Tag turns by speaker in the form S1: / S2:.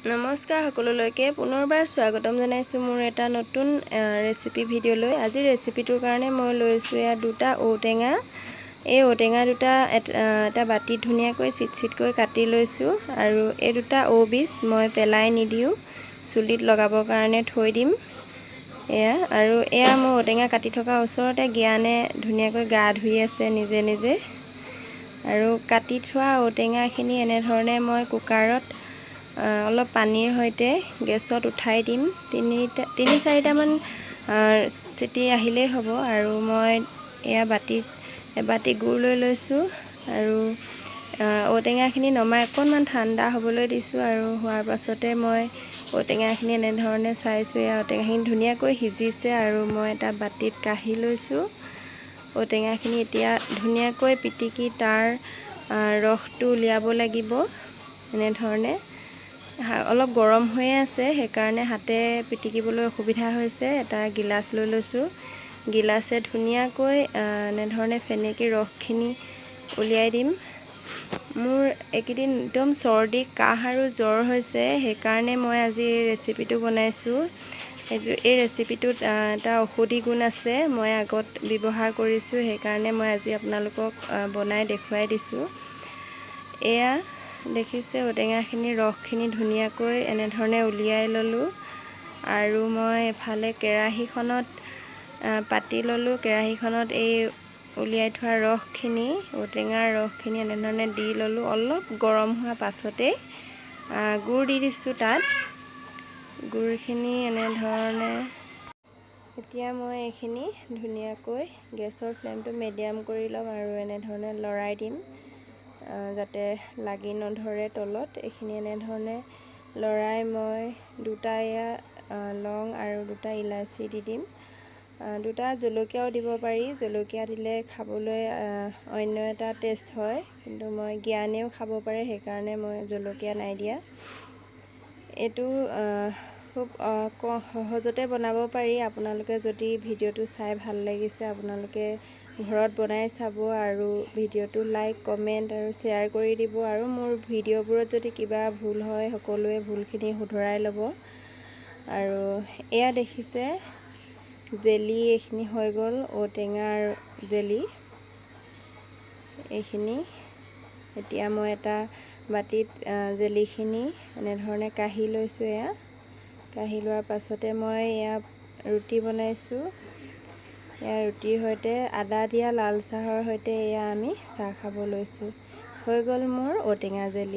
S1: নমস্কাৰ সকলোলৈকে পুনৰবাৰ স্বাগতম জনাইছোঁ মোৰ এটা নতুন ৰেচিপি ভিডিঅ'লৈ। আজি ৰেচিপিটোৰ কাৰণে মই লৈছোঁ এয়া দুটা ঔটেঙা। এই ঔটেঙা দুটা এটা বাটিত ধুনীয়াকৈ চিটকৈ কাটি লৈছোঁ আৰু এই দুটা বীজ মই পেলাই নিদিওঁ, চুলিত লগাবৰ কাৰণে থৈ দিম। আৰু এয়া মোৰ ঔটেঙা কাটি থকা ওচৰতে জ্ঞানে ধুনীয়াকৈ গা ধুই আছে নিজে নিজে। আৰু কাটি থোৱা ঔটেঙাখিনি এনেধৰণে মই কুকাৰত অলপ পানীৰ সৈতে গেছত উঠাই দিম। তিনি চাৰিটামান চিটি আহিলেই হ'ব। আৰু মই এয়া এবাটি গুড় লৈ লৈছোঁ আৰু ঔটেঙাখিনি নমাই অকণমান ঠাণ্ডা হ'বলৈ দিছোঁ। আৰু হোৱাৰ পাছতে মই ঔটেঙাখিনি এনেধৰণে চাইছোঁ, এয়া ঔটেঙাখিনি ধুনীয়াকৈ সিজিছে আৰু মই এটা বাটিত কাঢ়ি লৈছোঁ। ঔটেঙাখিনি এতিয়া ধুনীয়াকৈ পিটিকি তাৰ ৰসটো উলিয়াব লাগিব। এনেধৰণে অলপ গৰম হৈয়ে আছে, সেইকাৰণে হাতে পিটিকিবলৈ অসুবিধা হৈছে। এটা গিলাচ লৈ লৈছোঁ, গিলাচে ধুনীয়াকৈ এনেধৰণে ফেনেকি ৰসখিনি উলিয়াই দিম। মোৰ এইকেইদিন একদম চৰ্দি, কাহ আৰু জ্বৰ হৈছে, সেইকাৰণে মই আজি এই ৰেচিপিটো বনাইছোঁ। এই ৰেচিপিটোত এটা ঔষধি গুণ আছে, মই আগত ব্যৱহাৰ কৰিছোঁ, সেইকাৰণে মই আজি আপোনালোকক বনাই দেখুৱাই দিছোঁ। এয়া দেখিছে ঔটেঙাখিনিৰ ৰসখিনি ধুনীয়াকৈ এনেধৰণে উলিয়াই ল'লোঁ। আৰু মই এফালে কেৰাহীখনত পাতি ল'লোঁ। কেৰাহীখনত এই উলিয়াই থোৱা ৰসখিনি, ঔটেঙাৰ ৰসখিনি এনেধৰণে দি ল'লোঁ। অলপ গৰম হোৱা পাছতেই গুড় দি দিছোঁ তাত। গুড়খিনি এনেধৰণে এতিয়া মই এইখিনি ধুনীয়াকৈ গেছৰ ফ্লেমটো মিডিয়াম কৰি ল'ম আৰু এনেধৰণে লৰাই দিম যাতে লাগি নধৰে তলত। এইখিনি এনেধৰণে লৰাই মই দুটা লং আৰু দুটা ইলাচি দি দিম। দুটা জলকীয়াও দিব পাৰি, জলকীয়া দিলে খাবলৈ অন্য এটা টেষ্ট হয়, কিন্তু মই জ্ঞানেও খাব পাৰে, সেইকাৰণে মই জলকীয়া নাই দিয়া। এইটো খুব সহজতে বনাব পাৰি। আপোনালোকে যদি ভিডিঅ'টো চাই ভাল লাগিছে, আপোনালোকে ঘৰত বনাই চাব আৰু ভিডিঅ'টো লাইক, কমেণ্ট আৰু শ্বেয়াৰ কৰি দিব। আৰু মোৰ ভিডিঅ'বোৰত যদি কিবা ভুল হয়, সকলোৱে ভুলখিনি শুধৰাই ল'ব। আৰু এয়া দেখিছে জেলি, এইখিনি হৈ গ'ল ঔটেঙাৰ জেলি। এইখিনি এতিয়া মই এটা বাটিত জেলিখিনি এনেধৰণে কাঢ়ি লৈছোঁ। এয়া কাঢ়ি লোৱাৰ পাছতে মই এয়া ৰুটি বনাইছোঁ। এয়া ৰুটিৰ সৈতে আদা দিয়া লাল চাহৰ সৈতে এয়া আমি চাহ খাব লৈছোঁ। হৈ গ'ল মোৰ ঔটেঙা জেলি।